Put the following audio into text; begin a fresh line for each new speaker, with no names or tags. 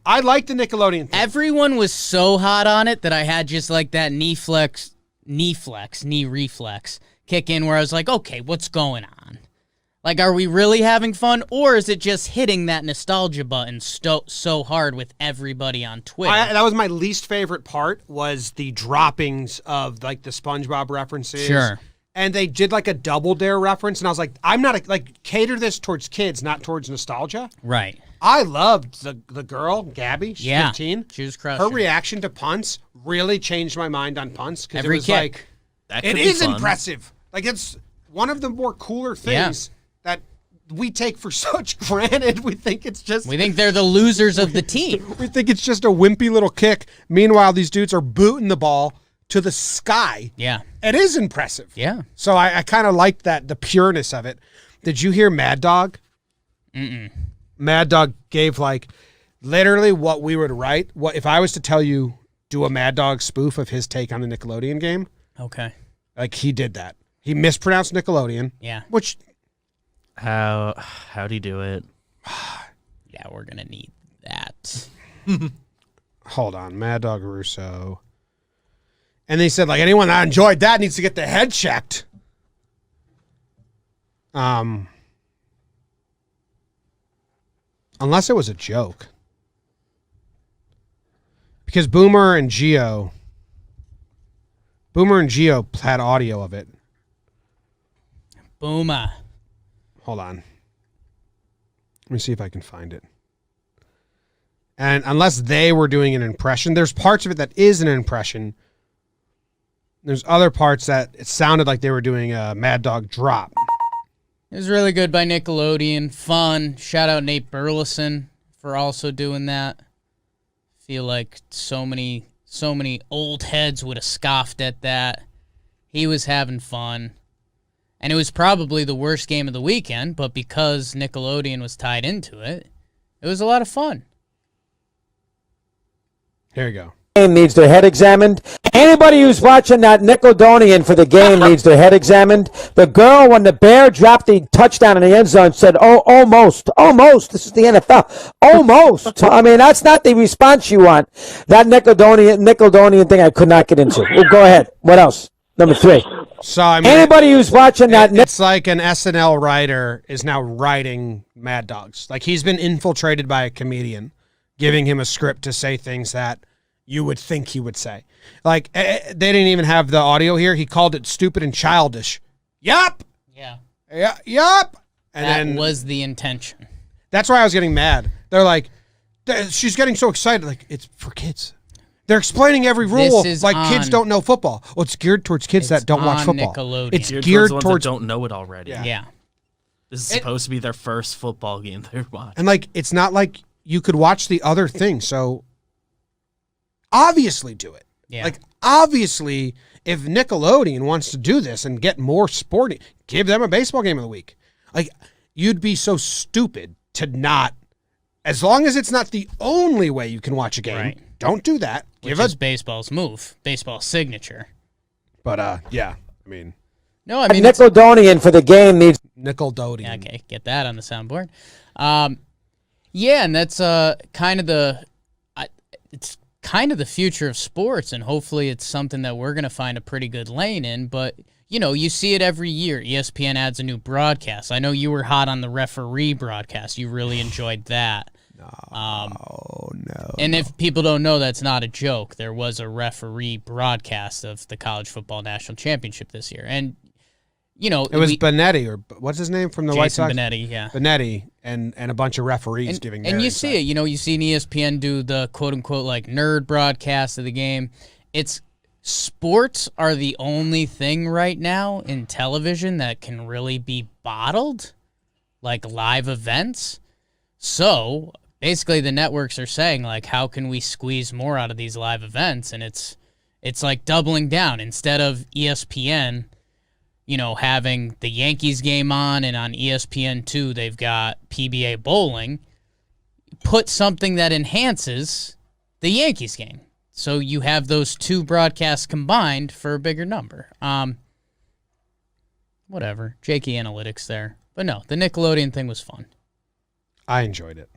I like the Nickelodeon thing.
Everyone was so hot on it that I had just like that knee reflex kick in where I was like, okay, what's going on? Like, are we really having fun, or is it just hitting that nostalgia button so hard with everybody on Twitter?
That was my least favorite part, was the droppings of, like, the SpongeBob references.
Sure.
And they did, like, a Double Dare reference, and I was like, I'm not, cater this towards kids, not towards nostalgia.
Right.
I loved the girl, Gabby. She's 15.
She was crushing.
Her reaction to punts really changed my mind on punts, because it was
kick.
like, it is impressive. Like, it's one of the more cooler things that we take for such granted. We think
they're the losers of the team.
We think it's just a wimpy little kick. Meanwhile, these dudes are booting the ball to the sky.
Yeah.
It is impressive.
Yeah.
So I kind of liked that, the pureness of it. Did you hear Mad Dog?
Mm-mm.
Mad Dog gave, like, literally what we would write. What if I was to tell you, do a Mad Dog spoof of his take on the Nickelodeon game?
Okay.
Like, he did that. He mispronounced Nickelodeon.
Yeah.
Which...
How'd he do it?
Yeah, we're going to need that.
Hold on. Mad Dog Russo. And they said, like, anyone that enjoyed that needs to get their head checked. Unless it was a joke. Because Boomer and Geo had audio of it.
Boomer.
Hold on. Let me see if I can find it. And unless they were doing an impression, there's parts of it that is an impression. There's other parts that it sounded like they were doing a Mad Dog drop.
It was really good by Nickelodeon. Fun. Shout out Nate Burleson for also doing that. Feel like so many old heads would have scoffed at that. He was having fun. And it was probably the worst game of the weekend, but because Nickelodeon was tied into it, it was a lot of fun.
Here you go.
Needs their head examined. Anybody who's watching that Nickelodeon for the game needs their head examined. The girl, when the Bear dropped the touchdown in the end zone, said, "Oh, almost. This is the NFL. Almost." I mean, that's not the response you want. That Nickelodeon thing I could not get into. Well, go ahead. What else? Number 3.
So I mean,
anybody who's watching that,
it's like an SNL writer is now writing Mad Dogs. Like, he's been infiltrated by a comedian, giving him a script to say things that you would think he would say. Like, they didn't even have the audio here. He called it stupid and childish. Yup.
Yeah.
Yup. And
that
then
was the intention.
That's why I was getting mad. They're like, she's getting so excited. Like, it's for kids. They're explaining every rule like kids don't know football. Well, it's geared towards kids that don't watch football.
Nickelodeon.
It's
geared towards ones that don't know it already.
Yeah.
This is supposed to be their first football game they're watching.
And, like, it's not like you could watch the other thing. So obviously do it.
Yeah.
Like, obviously, if Nickelodeon wants to do this and get more sporting, give them a baseball game of the week. Like, you'd be so stupid to not, as long as it's not the only way you can watch a game, don't do that.
Which is baseball's move, baseball's signature.
But, yeah, I mean.
No, I mean.
Nickelodeon for the game needs.
Nickelodeon.
Okay, get that on the soundboard. Yeah, and that's kind of it's kind of the future of sports, and hopefully it's something that we're going to find a pretty good lane in. But, you know, you see it every year. ESPN adds a new broadcast. I know you were hot on the referee broadcast. You really enjoyed that.
No.
And if people don't know, that's not a joke. There was a referee broadcast of the College Football National Championship this year. And, you know.
It was Benetti, or what's his name from the White Sox?
Benetti, yeah.
Benetti and a bunch of referees giving their
And you
insight.
see it. You know, you see ESPN do the quote-unquote, like, nerd broadcast of the game. Sports are the only thing right now in television that can really be bottled, like live events. So basically the networks are saying, like, how can we squeeze more out of these live events? And it's like doubling down. Instead of ESPN, you know, having the Yankees game on, and on ESPN2 they've got PBA bowling, put something that enhances the Yankees game. So you have those two broadcasts combined for a bigger number. Whatever. Jakey analytics there. But no, the Nickelodeon thing was fun.
I enjoyed it.